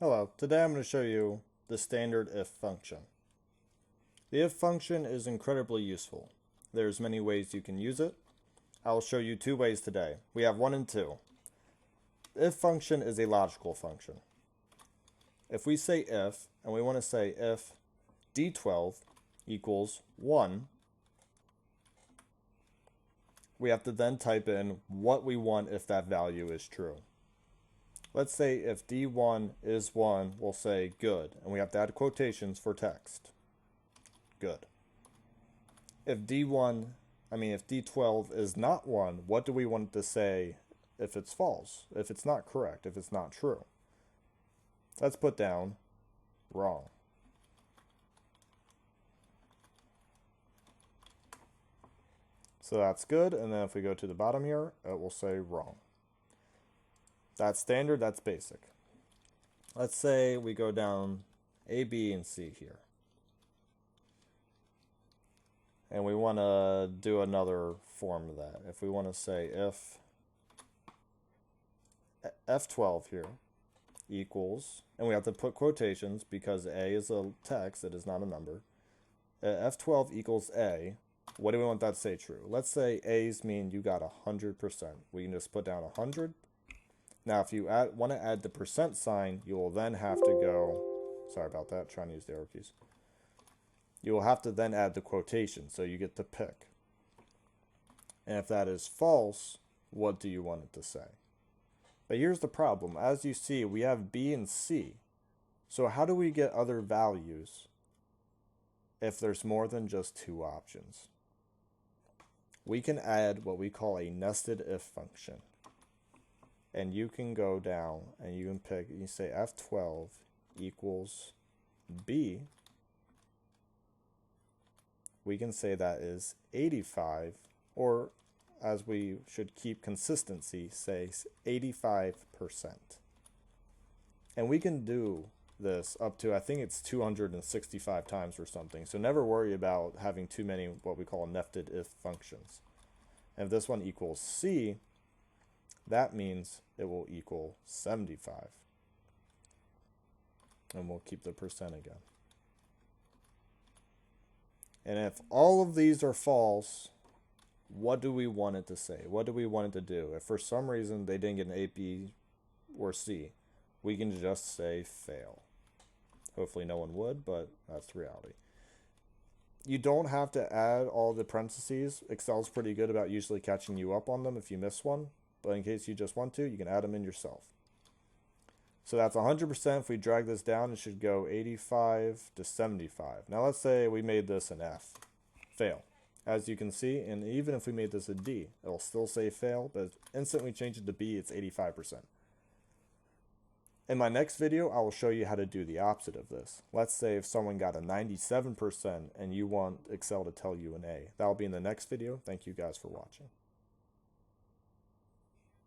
Hello, today I'm going to show you the standard if function. The if function is incredibly useful. There's many ways you can use it. I'll show you two ways today. We have one and two. The if function is a logical function. If we say if, and we want to say if d12 equals 1, we have to then type in what we want if that value is true. Let's say if D1 is 1, we'll say good, and we have to add quotations for text. Good. If D12 is not 1, what do we want to say if it's false, if it's not correct, if it's not true? Let's put down wrong. So that's good, and then if we go to the bottom here, it will say wrong. That's standard, that's basic. Let's say we go down A, B, and C here. And we want to do another form of that. If we want to say if F12 here equals, and we have to put quotations because A is a text, it is not a number. F12 equals A. What do we want that to say true? Let's say A's mean you got 100%. We can just put down 100. Now, if you want to add the percent sign, you will then have to go, sorry about that, trying to use the arrow keys. You will have to then add the quotation, so you get to pick. And if that is false, what do you want it to say? But here's the problem. As you see, we have B and C. So how do we get other values if there's more than just two options? We can add what we call a nested if function. And you can go down and you can pick, you say F12 equals B. We can say that is 85, or as we should keep consistency, say 85%. And we can do this up to, I think it's 265 times or something. So never worry about having too many what we call nested if functions. And if this one equals C, that means it will equal 75. And we'll keep the percent again. And if all of these are false, what do we want it to say? What do we want it to do? If for some reason they didn't get an A, B, or C, we can just say fail. Hopefully no one would, but that's the reality. You don't have to add all the parentheses. Excel's pretty good about usually catching you up on them if you miss one. But in case you just want to, you can add them in yourself. So that's 100%. If we drag this down, it should go 85 to 75. Now let's say we made this an F. Fail. As you can see, and even if we made this a D, it'll still say fail, but instantly change it to B, it's 85%. In my next video, I will show you how to do the opposite of this. Let's say if someone got a 97% and you want Excel to tell you an A. That'll be in the next video. Thank you guys for watching.